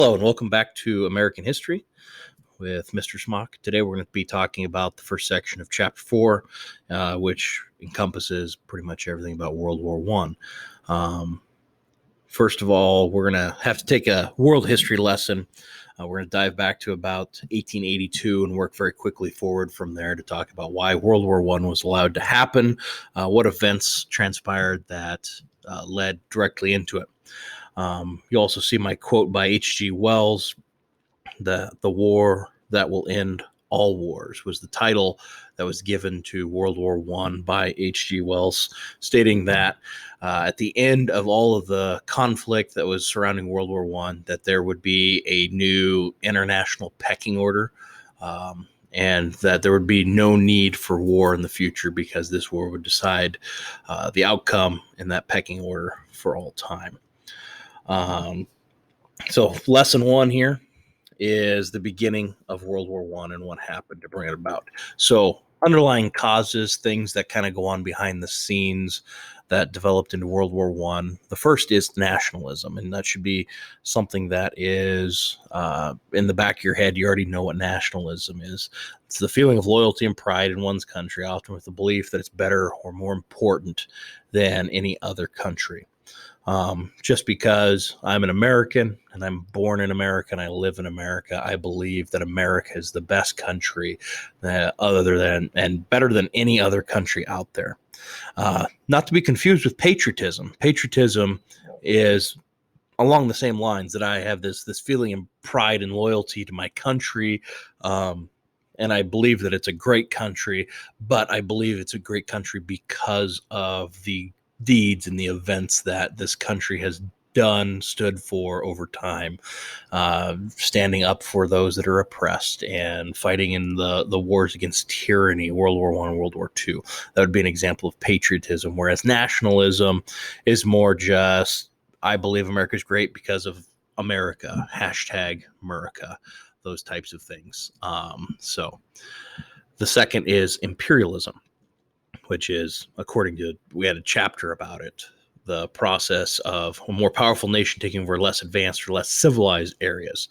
Hello and welcome back to American History with Mr. Smock. Today we're going to be talking about the first section of Chapter 4, which encompasses pretty much everything about World War One. First of all, we're going to have to take a world history lesson. We're going to dive back to about 1882 and work very quickly forward from there to talk about why World War One was allowed to happen, what events transpired that led directly into it. You also see my quote by H.G. Wells, the war that will end all wars was the title that was given to World War One by H.G. Wells, stating that at the end of all of the conflict that was surrounding World War One, that there would be a new international pecking order, and that there would be no need for war in the future because this war would decide the outcome in that pecking order for all time. So lesson one here is the beginning of World War One and what happened to bring it about. So underlying causes, things that kind of go on behind the scenes that developed into World War One. The first is nationalism, and that should be something that is in the back of your head. You already know what nationalism is. It's the feeling of loyalty and pride in one's country, often with the belief that it's better or more important than any other country. Just because I'm an American and I'm born in America and I live in America, I believe that America is the best country other than and better than any other country out there. Not to be confused with patriotism. Patriotism is along the same lines that I have this feeling of pride and loyalty to my country. And I believe that it's a great country, but I believe it's a great country because of the deeds and the events that this country has stood for over time, standing up for those that are oppressed and fighting in the wars against tyranny, World War I, World War II. That would be an example of patriotism, whereas nationalism is more just, I believe America is great because of America, hashtag America, those types of things. So the second is imperialism, which is, according to, we had a chapter about it, the process of a more powerful nation taking over less advanced or less civilized areas.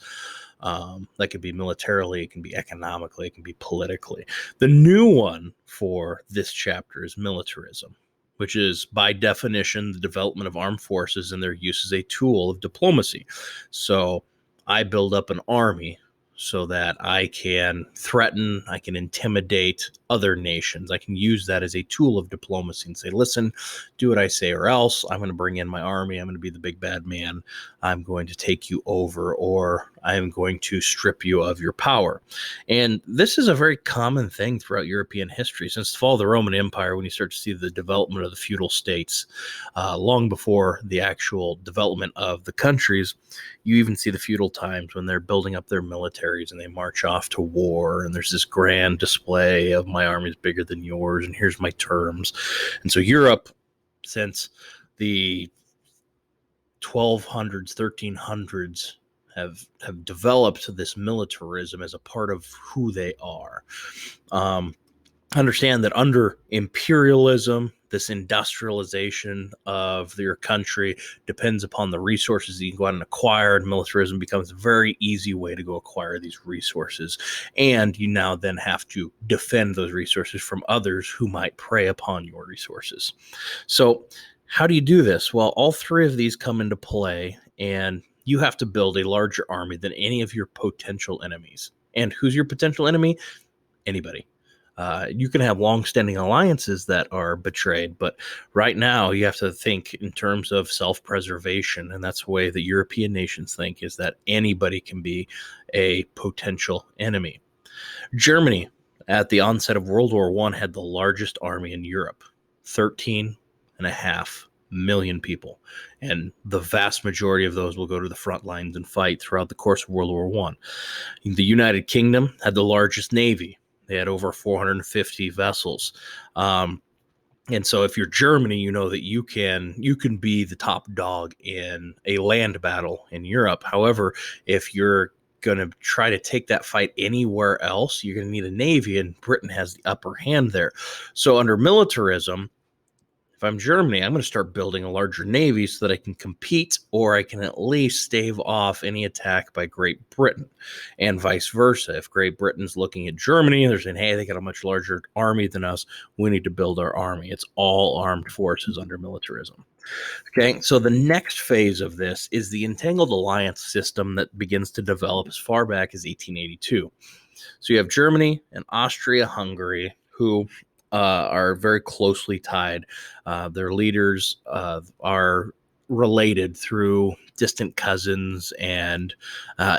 That could be militarily, it can be economically, it can be politically. The new one for this chapter is militarism, which is by definition the development of armed forces and their use as a tool of diplomacy. So I build up an army so that I can threaten, I can intimidate other nations. I can use that as a tool of diplomacy and say, listen, do what I say or else I'm going to bring in my army. I'm going to be the big bad man. I'm going to take you over, or I'm going to strip you of your power. And this is a very common thing throughout European history. Since the fall of the Roman Empire, when you start to see the development of the feudal states, long before the actual development of the countries, you even see the feudal times when they're building up their militaries and they march off to war, and there's this grand display of my army is bigger than yours and here's my terms. And so Europe, since the 1200s, 1300s, have developed this militarism as a part of who they are. Understand that under imperialism, this industrialization of your country depends upon the resources that you can go out and acquire, and militarism becomes a very easy way to go acquire these resources. And you now then have to defend those resources from others who might prey upon your resources. So how do you do this? Well, all three of these come into play, and you have to build a larger army than any of your potential enemies. And who's your potential enemy? Anybody. You can have long-standing alliances that are betrayed, but right now you have to think in terms of self-preservation, and that's the way the European nations think, is that anybody can be a potential enemy. Germany, at the onset of World War I, had the largest army in Europe, 13.5 million people, and the vast majority of those will go to the front lines and fight throughout the course of World War I. The United Kingdom had the largest navy. They had over 450 vessels. And so if you're Germany, you know that you can be the top dog in a land battle in Europe. However, if you're going to try to take that fight anywhere else, you're going to need a navy, and Britain has the upper hand there. So under militarism, If I'm Germany, I'm going to start building a larger navy so that I can compete, or I can at least stave off any attack by Great Britain, and vice versa. If Great Britain's looking at Germany and they're saying, hey, they got a much larger army than us, we need to build our army. It's all armed forces under militarism. Okay, so the next phase of this is the entangled alliance system that begins to develop as far back as 1882. So you have Germany and Austria-Hungary, who are very closely tied. Their leaders are related through distant cousins and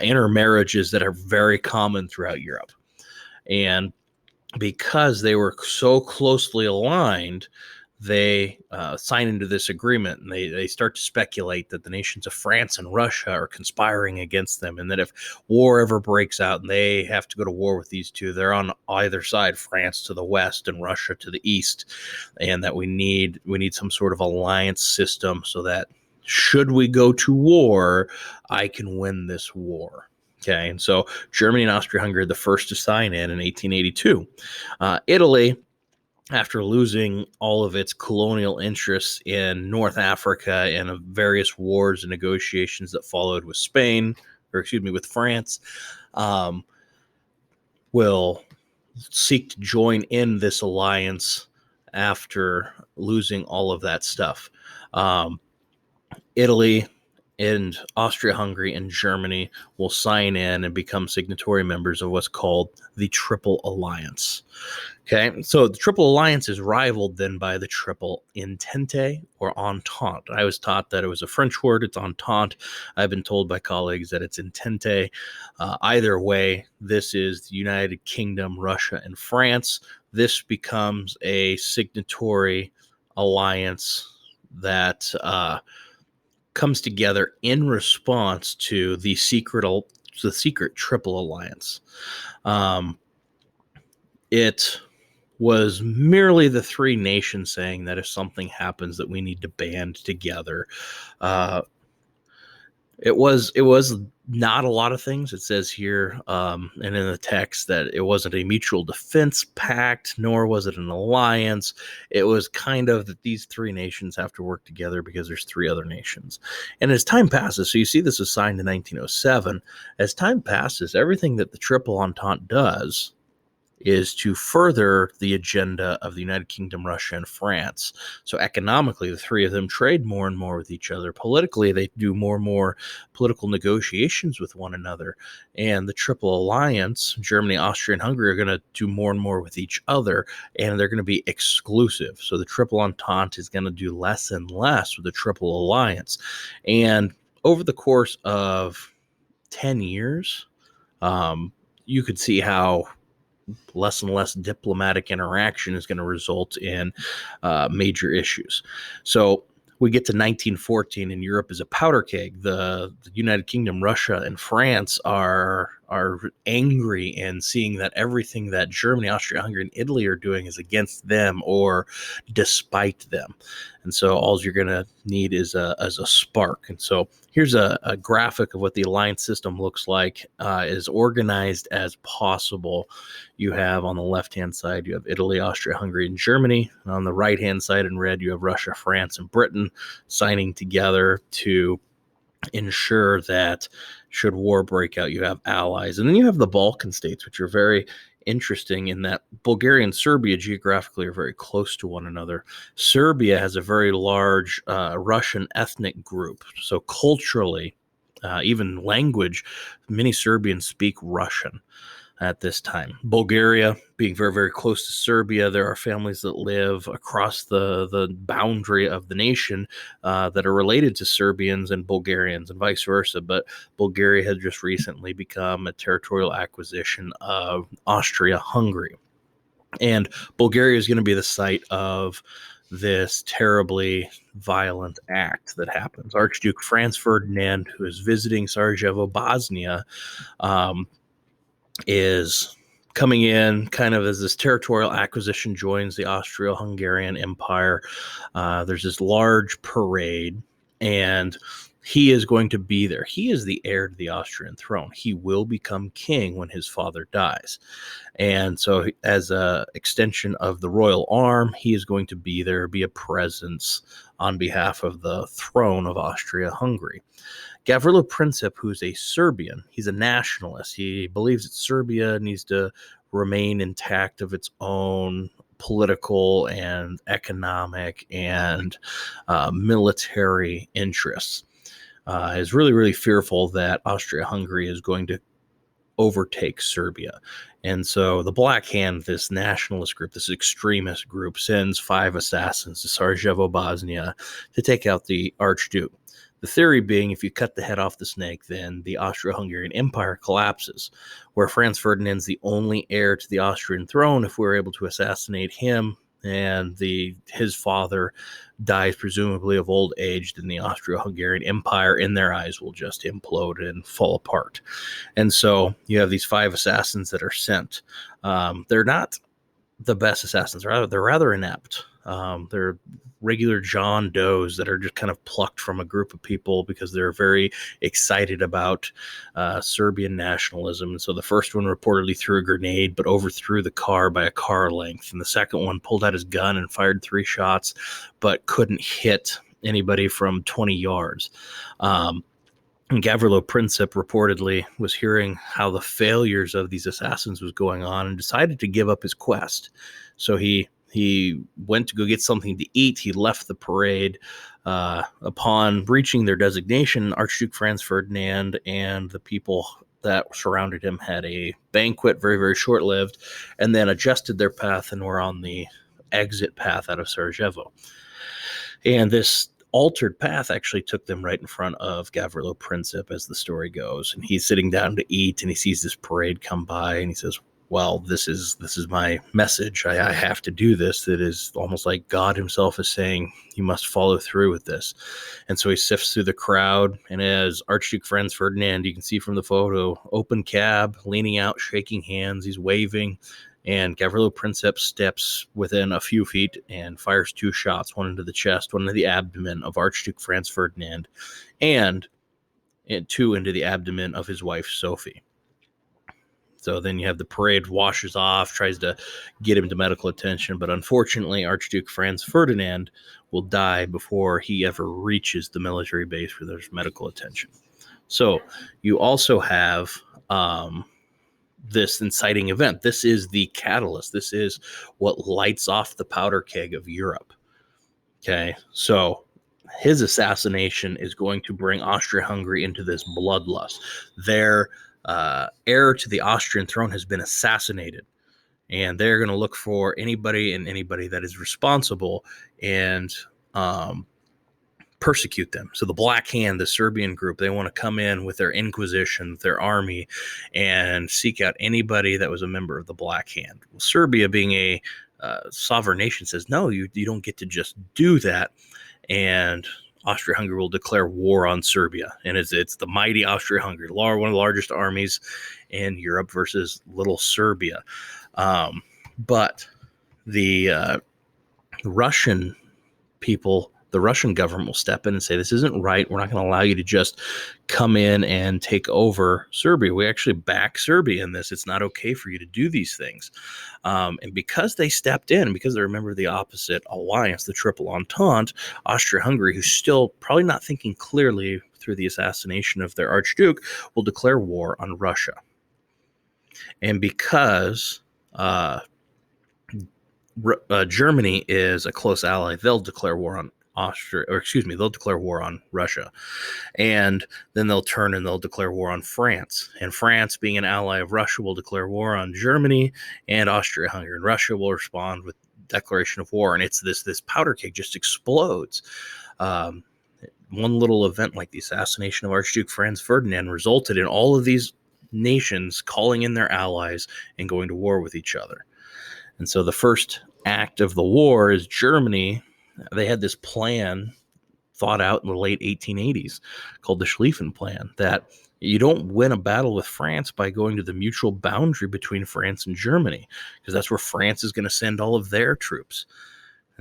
intermarriages that are very common throughout Europe. And because they were so closely aligned, they sign into this agreement, and they start to speculate that the nations of France and Russia are conspiring against them, and that if war ever breaks out and they have to go to war with these two, they're on either side, France to the west and Russia to the east, and that we need some sort of alliance system so that should we go to war, I can win this war. Okay, and so Germany and Austria-Hungary are the first to sign in 1882. Italy, after losing all of its colonial interests in North Africa and various wars and negotiations that followed with with France, will seek to join in this alliance after losing all of that stuff. Italy and Austria-Hungary and Germany will sign in and become signatory members of what's called the Triple Alliance. Okay, so the Triple Alliance is rivaled then by the Triple Entente or Entente. I was taught that it was a French word. It's Entente. I've been told by colleagues that it's Entente. Either way, this is the United Kingdom, Russia, and France. This becomes a signatory alliance that comes together in response to the secret Triple Alliance. It was merely the three nations saying that if something happens that we need to band together. It was not a lot of things. It says here and in the text that it wasn't a mutual defense pact, nor was it an alliance. It was kind of that these three nations have to work together because there's three other nations. And as time passes, so you see this was signed in 1907, as time passes, everything that the Triple Entente does is to further the agenda of the United Kingdom, Russia, and France. So economically, the three of them trade more and more with each other. Politically, they do more and more political negotiations with one another. And the Triple Alliance, Germany, Austria, and Hungary, are going to do more and more with each other, and they're going to be exclusive. So the Triple Entente is going to do less and less with the Triple Alliance. And over the course of 10 years, you could see how less and less diplomatic interaction is going to result in major issues. So we get to 1914 and Europe is a powder keg. The United Kingdom, Russia, and France are angry in seeing that everything that Germany, Austria, Hungary, and Italy are doing is against them or despite them. And so all you're going to need is a spark. And so here's a graphic of what the alliance system looks like, as organized as possible. You have on the left-hand side, you have Italy, Austria, Hungary, and Germany. And on the right-hand side in red, you have Russia, France, and Britain signing together to ensure that should war break out, you have allies. And then you have the Balkan states, which are very interesting in that Bulgaria and Serbia geographically are very close to one another. Serbia has a very large Russian ethnic group. So culturally, even language, many Serbians speak Russian at this time. Bulgaria being very, very close to Serbia, there are families that live across the boundary of the nation that are related to Serbians and Bulgarians and vice versa. But Bulgaria had just recently become a territorial acquisition of Austria-Hungary. And Bulgaria is going to be the site of this terribly violent act that happens. Archduke Franz Ferdinand, who is visiting Sarajevo, Bosnia, is coming in kind of as this territorial acquisition joins the Austro-Hungarian Empire. There's this large parade, and he is going to be there. He is the heir to the Austrian throne. He will become king when his father dies. And so, as a extension of the royal arm, he is going to be there, be a presence on behalf of the throne of Austria-Hungary. Gavrilo Princip, who's a Serbian, he's a nationalist. He believes that Serbia needs to remain intact of its own political and economic and military interests. Is really, really fearful that Austria-Hungary is going to overtake Serbia. And so the Black Hand, this nationalist group, this extremist group, sends 5 assassins to Sarajevo, Bosnia, to take out the Archduke. The theory being, if you cut the head off the snake, then the Austro-Hungarian Empire collapses, where Franz Ferdinand's the only heir to the Austrian throne. If we're able to assassinate him and his father dies presumably of old age, then the Austro-Hungarian Empire, in their eyes, will just implode and fall apart. And so you have these 5 assassins that are sent. They're not the best assassins. They're rather inept. They're regular John Does that are just kind of plucked from a group of people because they're very excited about Serbian nationalism. And so the first one reportedly threw a grenade, but overthrew the car by a car length. And the second one pulled out his gun and fired 3 shots, but couldn't hit anybody from 20 yards. And Gavrilo Princip reportedly was hearing how the failures of these assassins was going on and decided to give up his quest. So he went to go get something to eat. He left the parade. Upon reaching their designation, Archduke Franz Ferdinand and the people that surrounded him had a banquet, very, very short-lived, and then adjusted their path and were on the exit path out of Sarajevo. And this altered path actually took them right in front of Gavrilo Princip, as the story goes. And he's sitting down to eat, and he sees this parade come by, and he says, well, this is my message. I have to do this. It is almost like God himself is saying, you must follow through with this. And so he sifts through the crowd, and as Archduke Franz Ferdinand, you can see from the photo, open cab, leaning out, shaking hands, he's waving, and Gavrilo Princip steps within a few feet and fires 2 shots, one into the chest, one into the abdomen of Archduke Franz Ferdinand, and 2 into the abdomen of his wife, Sophie. So then you have the parade washes off, tries to get him to medical attention, but unfortunately, Archduke Franz Ferdinand will die before he ever reaches the military base where there's medical attention. So you also have this inciting event. This is the catalyst. This is what lights off the powder keg of Europe. Okay, so his assassination is going to bring Austria-Hungary into this bloodlust. Their heir to the Austrian throne has been assassinated, and they're going to look for anybody that is responsible and persecute them. So the Black Hand, the Serbian group, they want to come in with their Inquisition, their army, and seek out anybody that was a member of the Black Hand. Well, Serbia, being a sovereign nation, says, no, you don't get to just do that. And Austria-Hungary will declare war on Serbia. And it's the mighty Austria-Hungary, one of the largest armies in Europe versus little Serbia. But the Russian people, the Russian government will step in and say, this isn't right. We're not going to allow you to just come in and take over Serbia. We actually back Serbia in this. It's not okay for you to do these things. And because they stepped in, because they're a member of the opposite alliance, the Triple Entente, Austria-Hungary, who's still probably not thinking clearly through the assassination of their Archduke, will declare war on Russia. And because Germany is a close ally, they'll declare war on they'll declare war on Russia. And then they'll turn and they'll declare war on France. And France, being an ally of Russia, will declare war on Germany and Austria-Hungary. And Russia will respond with declaration of war. And it's this powder keg just explodes. One little event like the assassination of Archduke Franz Ferdinand resulted in all of these nations calling in their allies and going to war with each other. And so the first act of the war is Germany. They had this plan thought out in the late 1880s called the Schlieffen Plan, that you don't win a battle with France by going to the mutual boundary between France and Germany, because that's where France is going to send all of their troops.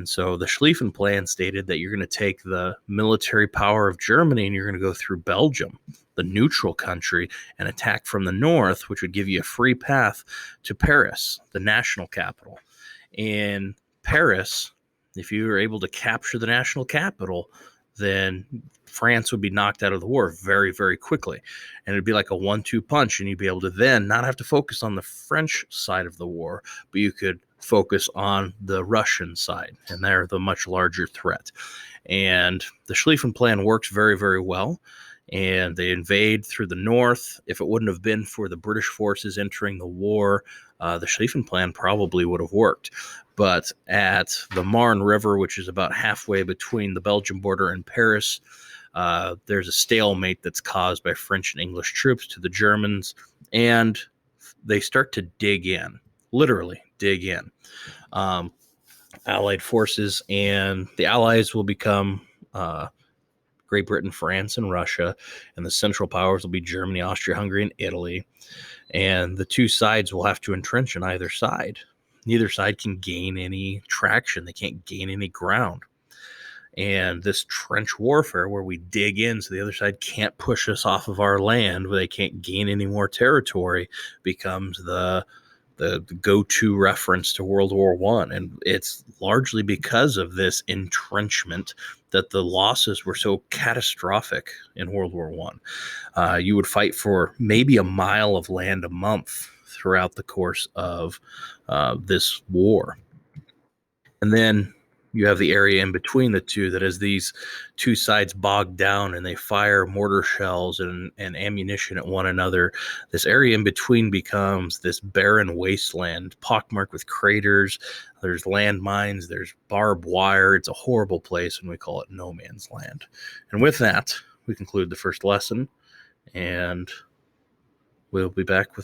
And so the Schlieffen Plan stated that you're going to take the military power of Germany and you're going to go through Belgium, the neutral country, and attack from the north, which would give you a free path to Paris, the national capital. In Paris, if you were able to capture the national capital, then France would be knocked out of the war very, very quickly. And it'd be like a 1-2 punch, and you'd be able to then not have to focus on the French side of the war, but you could focus on the Russian side, and they're the much larger threat. And the Schlieffen Plan works very, very well. And they invade through the north. If it wouldn't have been for the British forces entering the war, the Schlieffen Plan probably would have worked. But at the Marne River, which is about halfway between the Belgian border and Paris, there's a stalemate that's caused by French and English troops to the Germans, and they start to dig in, literally dig in. Allied forces, and the Allies will become Great Britain, France, and Russia, and the Central Powers will be Germany, Austria, Hungary, and Italy. And the two sides will have to entrench on either side. Neither side can gain any traction. They can't gain any ground. And this trench warfare, where we dig in so the other side can't push us off of our land, where they can't gain any more territory, becomes the go-to reference to World War I. And it's largely because of this entrenchment that the losses were so catastrophic in World War I. You would fight for maybe a mile of land a month throughout the course of this war. And then you have the area in between the two, that as these two sides bog down and they fire mortar shells and ammunition at one another, this area in between becomes this barren wasteland, pockmarked with craters. There's landmines, there's barbed wire. It's a horrible place, and we call it no man's land. And with that, we conclude the first lesson, and we'll be back with